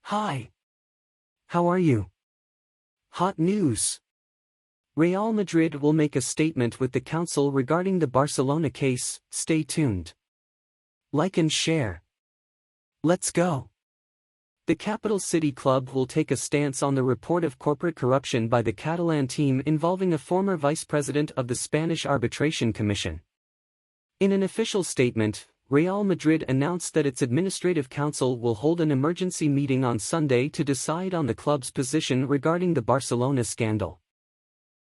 Hi. How are you? Hot news. Real Madrid will make a statement with the council regarding the Barcelona case. Stay tuned. Like and share. Let's go. The capital city club will take a stance on the report of corporate corruption by the Catalan team involving a former vice president of the Spanish Arbitration Commission. In an official statement, Real Madrid announced that its administrative council will hold an emergency meeting on Sunday to decide on the club's position regarding the Barcelona scandal.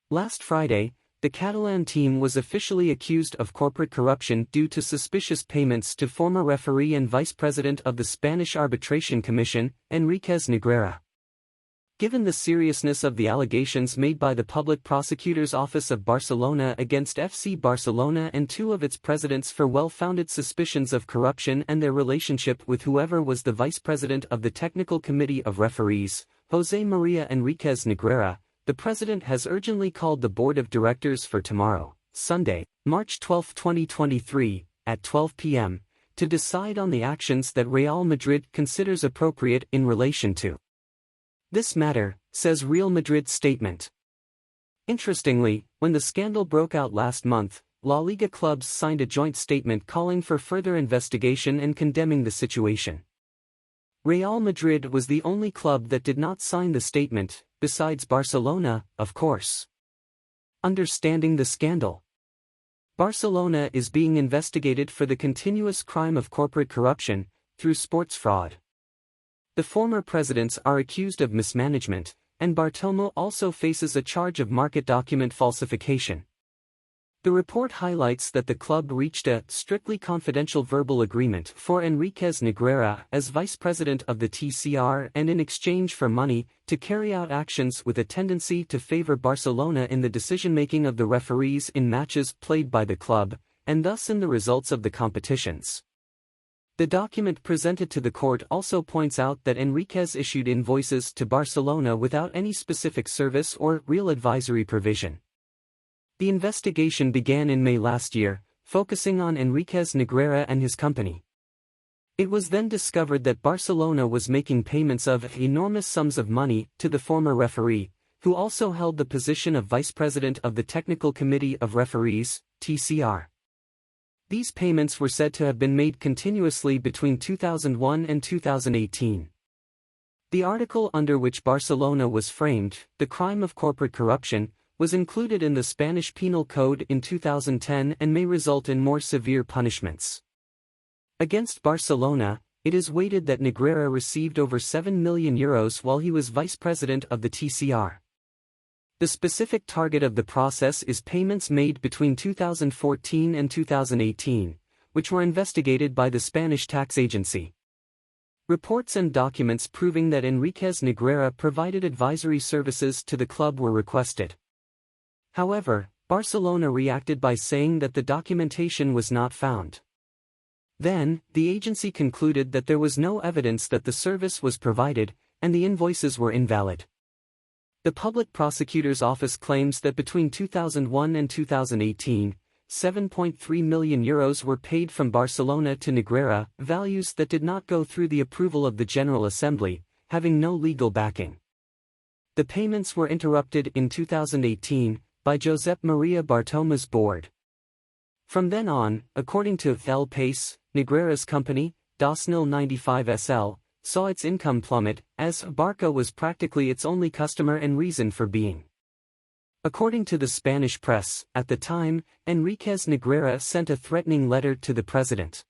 Last Friday, the Catalan team was officially accused of corporate corruption due to suspicious payments to former referee and vice president of the Spanish Arbitration Commission, Enriquez Negreira. Given the seriousness of the allegations made by the Public Prosecutor's Office of Barcelona against FC Barcelona and two of its presidents for well-founded suspicions of corruption and their relationship with whoever was the vice president of the Technical Committee of Referees, José María Enriquez Negreira, the president has urgently called the board of directors for tomorrow, Sunday, March 12, 2023, at 12 p.m., to decide on the actions that Real Madrid considers appropriate in relation to this matter, says Real Madrid's statement. Interestingly, when the scandal broke out last month, La Liga clubs signed a joint statement calling for further investigation and condemning the situation. Real Madrid was the only club that did not sign the statement, besides Barcelona, of course. Understanding the scandal. Barcelona is being investigated for the continuous crime of corporate corruption, through sports fraud. The former presidents are accused of mismanagement, and Bartomeu also faces a charge of market document falsification. The report highlights that the club reached a strictly confidential verbal agreement for Enriquez Negreira as vice president of the TCR and in exchange for money to carry out actions with a tendency to favor Barcelona in the decision-making of the referees in matches played by the club, and thus in the results of the competitions. The document presented to the court also points out that Enriquez issued invoices to Barcelona without any specific service or real advisory provision. The investigation began in May last year, focusing on Enriquez Negreira and his company. It was then discovered that Barcelona was making payments of enormous sums of money to the former referee, who also held the position of vice president of the Technical Committee of Referees, TCR. These payments were said to have been made continuously between 2001 and 2018. The article under which Barcelona was framed, the crime of corporate corruption, was included in the Spanish Penal Code in 2010 and may result in more severe punishments. Against Barcelona, it is weighted that Negreira received over €7 million while he was vice president of the TCR. The specific target of the process is payments made between 2014 and 2018, which were investigated by the Spanish tax agency. Reports and documents proving that Enriquez Negreira provided advisory services to the club were requested. However, Barcelona reacted by saying that the documentation was not found. Then, the agency concluded that there was no evidence that the service was provided, and the invoices were invalid. The Public Prosecutor's Office claims that between 2001 and 2018, €7.3 million were paid from Barcelona to Negreira, values that did not go through the approval of the General Assembly, having no legal backing. The payments were interrupted in 2018 by Josep Maria Bartomeu's board. From then on, according to El País, Negreira's company, Dosnil 95 SL, saw its income plummet, as Barca was practically its only customer and reason for being. According to the Spanish press, at the time, Enriquez Negreira sent a threatening letter to the president.